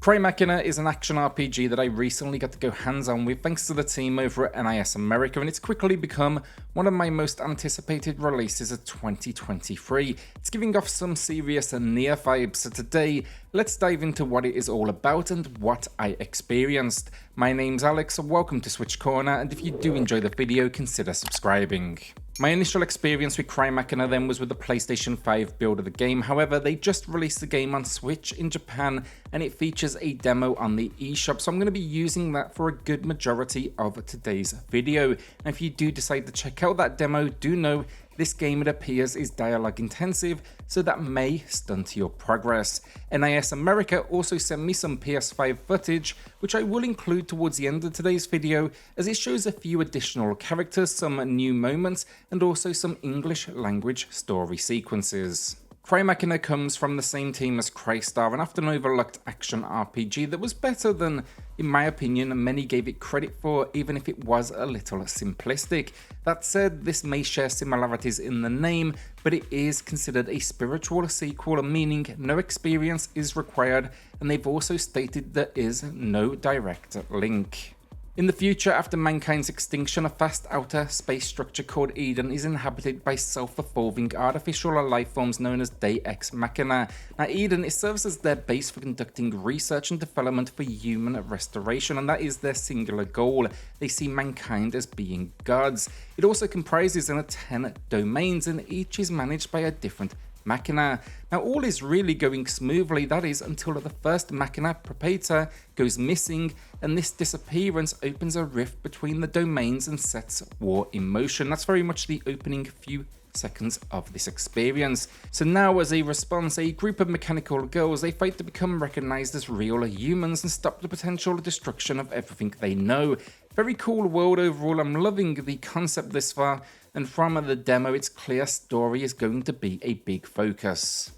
Crymachina is an action RPG that I recently got to go hands-on with thanks to the team over at NIS America, and it's quickly become one of my most anticipated releases of 2023. It's giving off some serious NieR vibes, so today let's dive into what it is all about and what I experienced. My name's Alex, welcome to SwitchCorner, and if you do enjoy the video, consider subscribing. My initial experience with Crymachina then was with the PlayStation 5 build of the game. However, they just released the game on Switch in Japan and it features a demo on the eShop, so I'm going to be using that for a good majority of today's video. And if you do decide to check out that demo, do know this game, it appears, is dialogue intensive, so that may stunt your progress. NIS America also sent me some PS5 footage, which I will include towards the end of today's video, as it shows a few additional characters, some new moments, and also some English language story sequences. Crymachina comes from the same team as Crystar, an often overlooked action RPG that was better than, in my opinion, many gave it credit for, even if it was a little simplistic. That said, this may share similarities in the name, but it is considered a spiritual sequel, meaning no experience is required, and they've also stated there is no direct link. In the future, after mankind's extinction, a vast outer space structure called Eden is inhabited by self-evolving artificial life forms known as Deus Machina. Now, Eden, it serves as their base for conducting research and development for human restoration, and that is their singular goal. They see mankind as being gods. It also comprises 10 domains, and each is managed by a different Machina. Now, all is really going smoothly, that is, until the first Machina, Propator, goes missing, and this disappearance opens a rift between the domains and sets war in motion. That's very much the opening few seconds of this experience. So now, as a response, a group of mechanical girls, they fight to become recognized as real humans and stop the potential destruction of everything they know. Very cool world overall. I'm loving the concept this far, and from the demo it's clear story is going to be a big focus.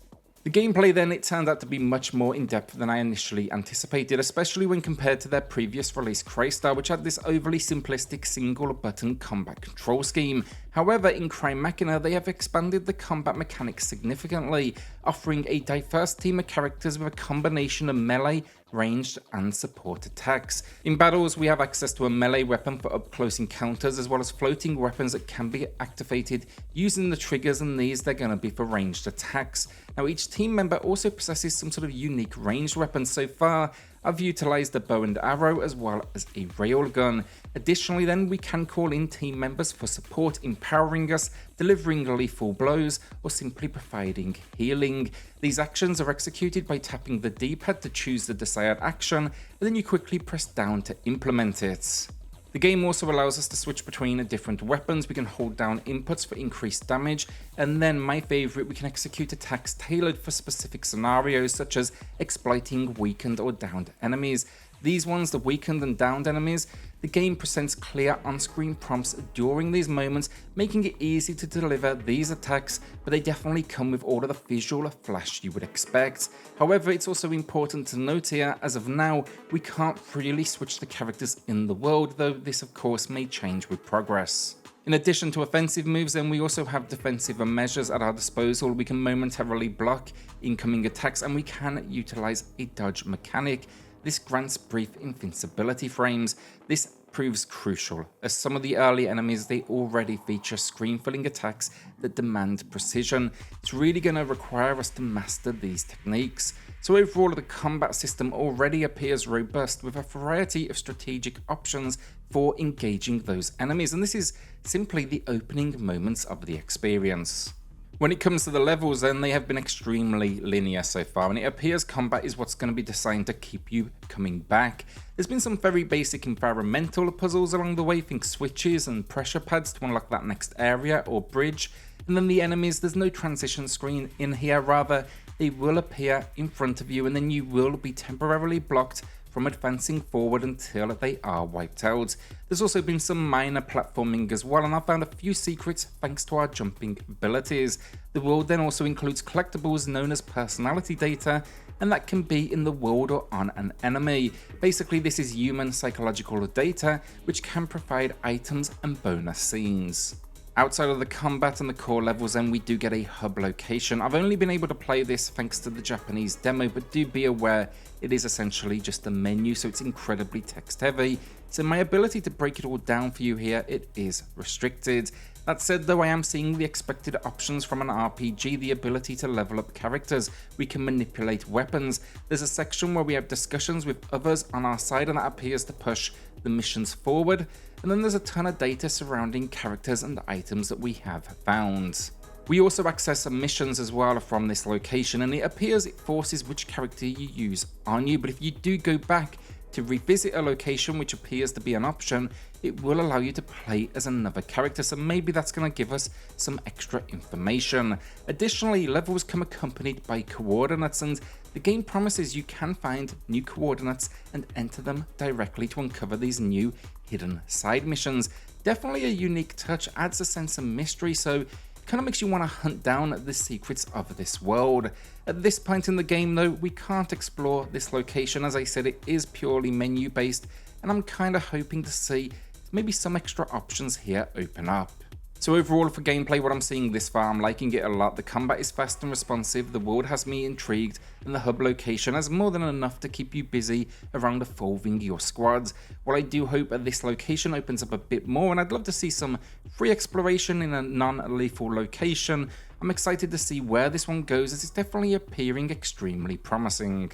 The gameplay then, it turned out to be much more in-depth than I initially anticipated, especially when compared to their previous release Crystar, which had this overly simplistic single-button combat control scheme. However, in Crymachina, they have expanded the combat mechanics significantly, offering a diverse team of characters with a combination of melee, ranged, and support attacks. In battles, we have access to a melee weapon for up-close encounters, as well as floating weapons that can be activated using the triggers, and these they're going to be for ranged attacks. Now, each team member also possesses some sort of unique ranged weapon. So far, I've utilized the bow and arrow as well as a railgun. Additionally then, we can call in team members for support, empowering us, delivering lethal blows, or simply providing healing. These actions are executed by tapping the D-pad to choose the desired action, and then you quickly press down to implement it. The game also allows us to switch between different weapons. We can hold down inputs for increased damage, and then my favorite, we can execute attacks tailored for specific scenarios, such as exploiting weakened or downed enemies. These ones, the weakened and downed enemies, the game presents clear on-screen prompts during these moments, making it easy to deliver these attacks, but they definitely come with all of the visual flash you would expect. However, it's also important to note here, as of now, we can't freely switch the characters in the world, though this of course may change with progress. In addition to offensive moves, then we also have defensive measures at our disposal. We can momentarily block incoming attacks, and we can utilize a dodge mechanic. This grants brief invincibility frames. This proves crucial, as some of the early enemies, they already feature screen-filling attacks that demand precision. It's really going to require us to master these techniques. So overall, the combat system already appears robust, with a variety of strategic options for engaging those enemies, and this is simply the opening moments of the experience. When it comes to the levels then, they have been extremely linear so far, and it appears combat is what's going to be designed to keep you coming back. There's been some very basic environmental puzzles along the way, think switches and pressure pads to unlock that next area or bridge, and then the enemies, there's no transition screen in here, rather they will appear in front of you and then you will be temporarily blocked from advancing forward until they are wiped out. There's also been some minor platforming as well, and I found a few secrets thanks to our jumping abilities. The world then also includes collectibles known as personality data, and that can be in the world or on an enemy. Basically, this is human psychological data which can provide items and bonus scenes. Outside of the combat and the core levels, then we do get a hub location. I've only been able to play this thanks to the Japanese demo, but do be aware it is essentially just a menu, so it's incredibly text heavy. So my ability to break it all down for you here, it is restricted. That said though, I am seeing the expected options from an RPG, the ability to level up characters, we can manipulate weapons, there's a section where we have discussions with others on our side and that appears to push the missions forward, and then there's a ton of data surrounding characters and items that we have found. We also access missions as well from this location, and it appears it forces which character you use on you, but if you do go back to revisit a location which appears to be an option, it will allow you to play as another character, so maybe that's going to give us some extra information. Additionally, levels come accompanied by coordinates, and the game promises you can find new coordinates and enter them directly to uncover these new hidden side missions. Definitely a unique touch, adds a sense of mystery, so kind of makes you want to hunt down the secrets of this world. At this point in the game though, we can't explore this location. As I said, it is purely menu based, and I'm kind of hoping to see maybe some extra options here open up. So overall for gameplay, what I'm seeing this far, I'm liking it a lot. The combat is fast and responsive, the world has me intrigued, and the hub location has more than enough to keep you busy around evolving your squads. While I do hope that this location opens up a bit more, and I'd love to see some free exploration in a non-lethal location, I'm excited to see where this one goes, as it's definitely appearing extremely promising.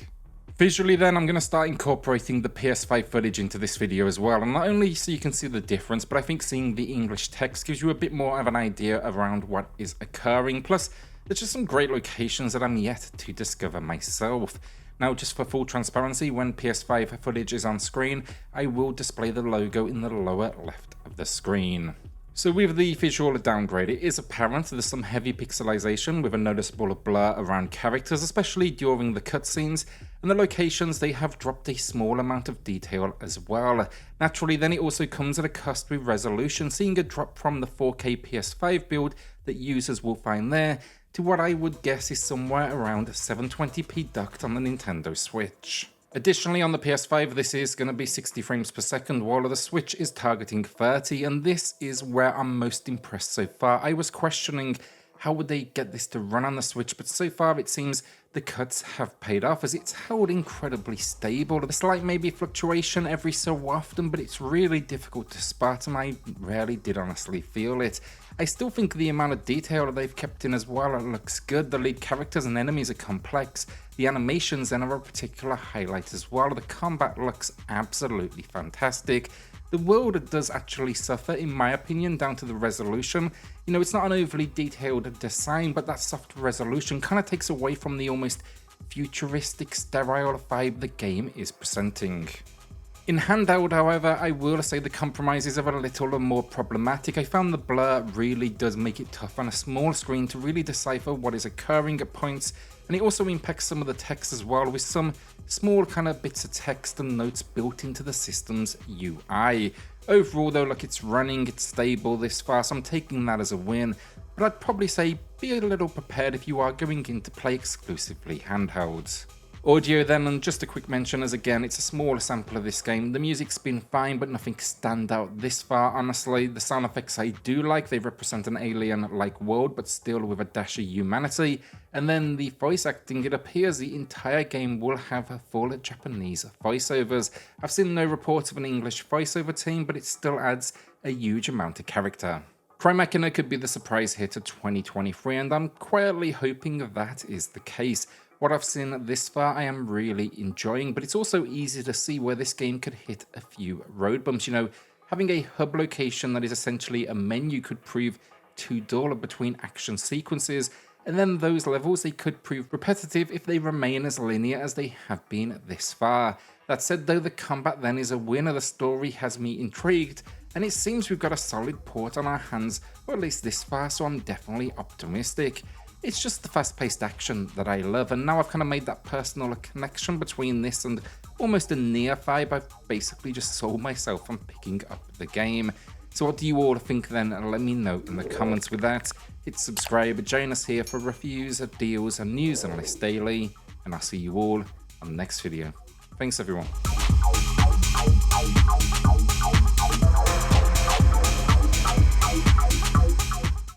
Visually then, I'm going to start incorporating the PS5 footage into this video as well, and not only so you can see the difference, but I think seeing the English text gives you a bit more of an idea around what is occurring. Plus, there's just some great locations that I'm yet to discover myself. Now, just for full transparency, when PS5 footage is on screen, I will display the logo in the lower left of the screen. So with the visual downgrade, it is apparent there's some heavy pixelization with a noticeable blur around characters, especially during the cutscenes, and the locations, they have dropped a small amount of detail as well. Naturally then, it also comes at a cost with resolution, seeing a drop from the 4K PS5 build that users will find there to what I would guess is somewhere around 720p docked on the Nintendo Switch. Additionally, on the PS5, this is going to be 60 frames per second, while the Switch is targeting 30, and this is where I'm most impressed so far. I was questioning how would they get this to run on the Switch, but so far it seems the cuts have paid off, as it's held incredibly stable. A slight maybe fluctuation every so often, but it's really difficult to spot, and I rarely did honestly feel it. I still think the amount of detail that they've kept in as well, it looks good. The lead characters and enemies are complex. The animations then are a particular highlight as well. The combat looks absolutely fantastic. The world does actually suffer, in my opinion, down to the resolution. You know, it's not an overly detailed design, but that soft resolution kind of takes away from the almost futuristic, sterile vibe the game is presenting. In handheld, however, I will say the compromises are a little more problematic. I found the blur really does make it tough on a small screen to really decipher what is occurring at points, and it also impacts some of the text as well, with some small kind of bits of text and notes built into the system's UI. Overall though, look, it's running, it's stable this far, so I'm taking that as a win, but I'd probably say be a little prepared if you are going in to play exclusively handhelds. Audio then, and just a quick mention, as again, it's a smaller sample of this game. The music's been fine, but nothing stand out this far, honestly. The sound effects I do like, they represent an alien-like world, but still with a dash of humanity. And then the voice acting, it appears the entire game will have full Japanese voiceovers. I've seen no reports of an English voiceover team, but it still adds a huge amount of character. Crymachina could be the surprise hit of 2023, and I'm quietly hoping that is the case. What I've seen this far, I am really enjoying, but it's also easy to see where this game could hit a few road bumps. You know, having a hub location that is essentially a menu could prove too dull between action sequences, and then those levels, they could prove repetitive if they remain as linear as they have been this far. That said though, the combat then is a winner, the story has me intrigued, and it seems we've got a solid port on our hands, or at least this far, so I'm definitely optimistic. It's just the fast-paced action that I love, and now I've kind of made that personal connection between this and almost a NieR vibe. I've basically just sold myself on picking up the game. So what do you all think then? Let me know in the comments. With that, hit subscribe, join us here for reviews, deals, and news and lists daily, and I'll see you all on the next video. Thanks everyone.